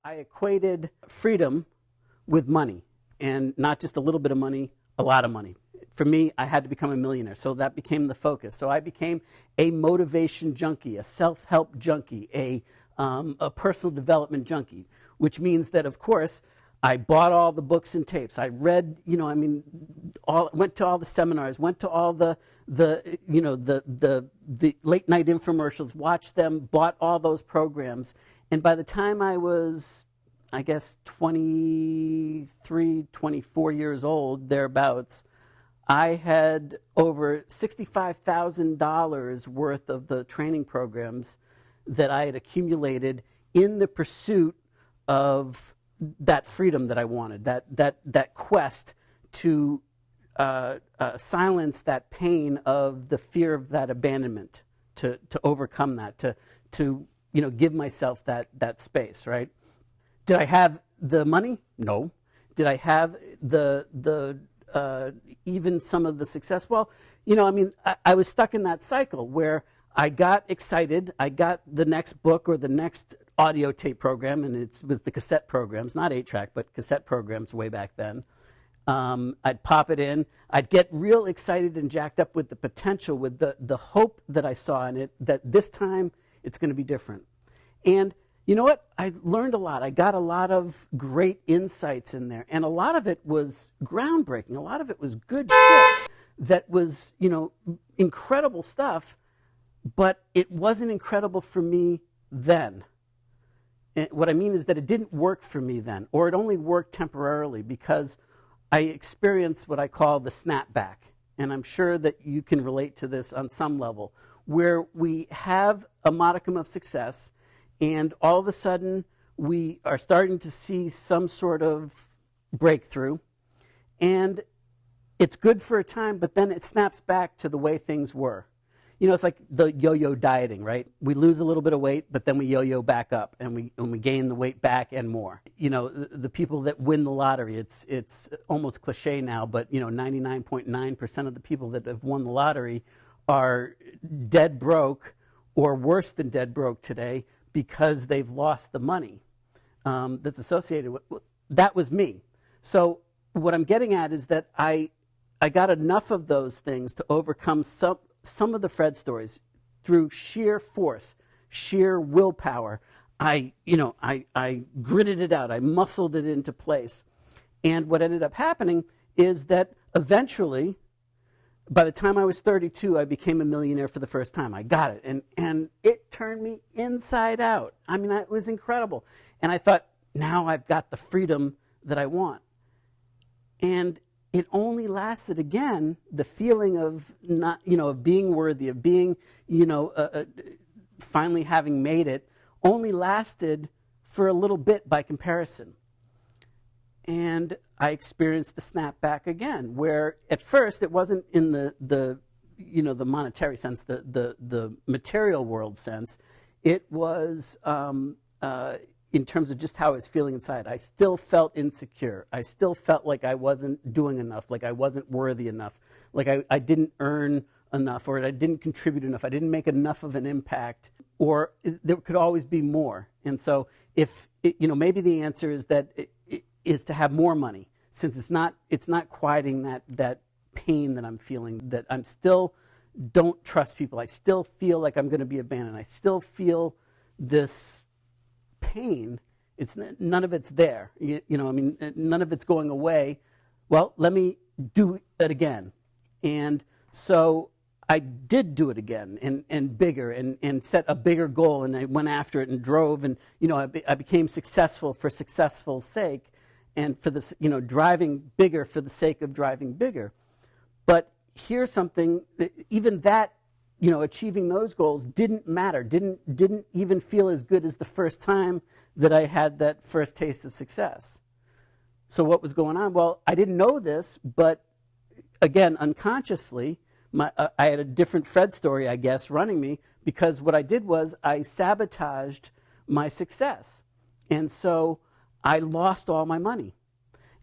I equated freedom with money, and not just a little bit of money, a lot of money. For me, I had to become a millionaire, so that became the focus. So I became a motivation junkie, a self-help junkie, a personal development junkie, which means that, of course, I bought all the books and tapes. I read, went to all the seminars, went to all the late night infomercials, watched them, bought all those programs. And by the time I was, I guess, 23, 24 years old, thereabouts, I had over $65,000 worth of the training programs that I had accumulated in the pursuit of that freedom that I wanted, that quest to silence that pain of the fear of that abandonment, to overcome that, to give myself that space, right? Did I have the money? No. Did I have the even some of the success? Well, I was stuck in that cycle where I got excited. I got the next book or the next audio tape program, and it was the cassette programs, not 8-track, but cassette programs way back then. I'd pop it in. I'd get real excited and jacked up with the potential, with the hope that I saw in it, that this time it's going to be different. And you know what? I learned a lot. I got a lot of great insights in there, and a lot of it was groundbreaking. A lot of it was good shit that was, incredible stuff, but it wasn't incredible for me then. And what I mean is that it didn't work for me then, or it only worked temporarily, because I experienced what I call the snapback. And I'm sure that you can relate to this on some level, where we have a modicum of success, and all of a sudden we are starting to see some sort of breakthrough, and it's good for a time, but then it snaps back to the way things were. It's like the yo-yo dieting, right? We lose a little bit of weight, but then we yo-yo back up, and we gain the weight back and more. The people that win the lottery, it's almost cliche now, but 99.9% of the people that have won the lottery are dead broke, or worse than dead broke today, because they've lost the money that's associated with. That was me. So what I'm getting at is that I got enough of those things to overcome some of the Fred stories through sheer force, sheer willpower. I gritted it out. I muscled it into place. And what ended up happening is that eventually, by the time I was 32, I became a millionaire for the first time. I got it. And it turned me inside out. I mean, it was incredible. And I thought, now I've got the freedom that I want. And it only lasted, again, the feeling of not, of being worthy, of being, finally having made it, only lasted for a little bit by comparison. And I experienced the snapback again, where at first it wasn't in the monetary sense, the material world sense. It was in terms of just how I was feeling inside. I still felt insecure. I still felt like I wasn't doing enough, like I wasn't worthy enough, like I didn't earn enough, or I didn't contribute enough. I didn't make enough of an impact, or there could always be more. And so maybe the answer is that is to have more money, since it's not quieting that pain that I'm feeling, that I'm still don't trust people. I still feel like I'm going to be abandoned. I still feel this pain. None of it's there. None of it's going away. Well, let me do it again. And so I did do it again, and bigger, and set a bigger goal, and I went after it and drove, and I became successful for successful's sake, and for this, driving bigger for the sake of driving bigger. But here's something that even that, achieving those goals didn't matter, didn't even feel as good as the first time that I had that first taste of success. So what was going on? Well, I didn't know this, but again, unconsciously, I had a different Fred story, I guess, running me, because what I did was I sabotaged my success. And so I lost all my money,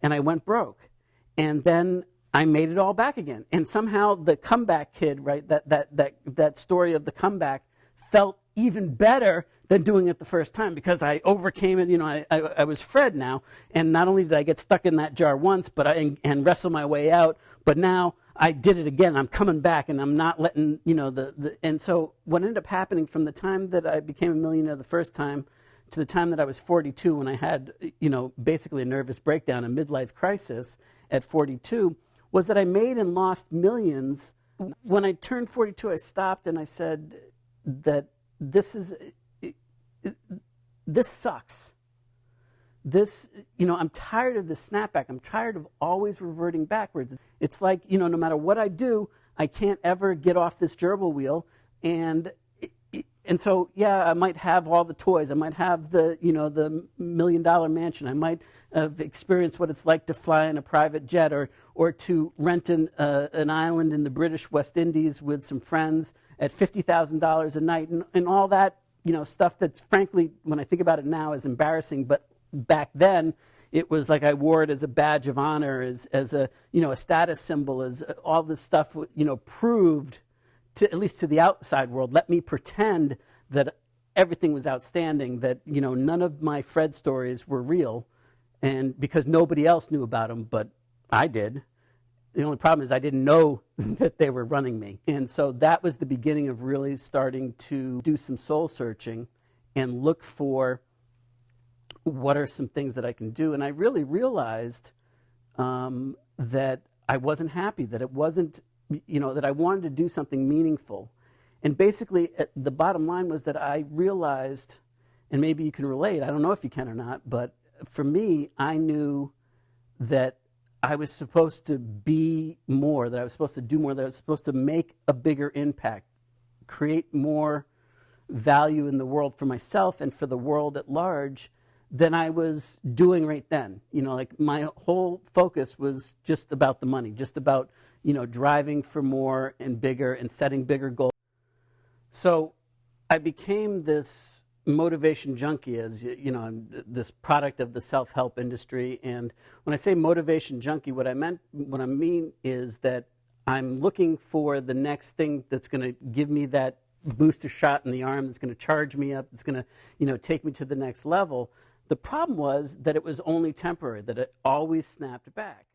and I went broke. And then I made it all back again. And somehow the comeback kid, right, that story of the comeback felt even better than doing it the first time, because I overcame it. I was Fred now, and not only did I get stuck in that jar once, but and wrestle my way out, but now I did it again. I'm coming back, and I'm not letting, and so what ended up happening from the time that I became a millionaire the first time to the time that I was 42, when I had, basically a nervous breakdown, a midlife crisis at 42, was that I made and lost millions. When I turned 42, I stopped and I said that this sucks. I'm tired of this snapback. I'm tired of always reverting backwards. It's like, no matter what I do, I can't ever get off this gerbil wheel. And so, yeah, I might have all the toys. I might have the $1 million mansion. I might have experienced what it's like to fly in a private jet, or to rent an island in the British West Indies with some friends at $50,000 a night, and all that, stuff that's, frankly, when I think about it now, is embarrassing. But back then, it was like I wore it as a badge of honor, as a a status symbol, as all this stuff proved, at least to the outside world, let me pretend that everything was outstanding, that none of my Fred stories were real, and because nobody else knew about them, but I did. The only problem is I didn't know that they were running me. And so that was the beginning of really starting to do some soul searching and look for what are some things that I can do. And I really realized that I wasn't happy, that it wasn't, that I wanted to do something meaningful. And basically, the bottom line was that I realized, and maybe you can relate, I don't know if you can or not, but for me, I knew that I was supposed to be more, that I was supposed to do more, that I was supposed to make a bigger impact, create more value in the world for myself and for the world at large than I was doing right then. Like my whole focus was just about the money, just about, driving for more and bigger and setting bigger goals. So I became this motivation junkie, as this product of the self-help industry. And when I say motivation junkie, what I mean is that I'm looking for the next thing that's going to give me that booster shot in the arm, that's going to charge me up, that's going to take me to the next level. The problem was that it was only temporary, that it always snapped back.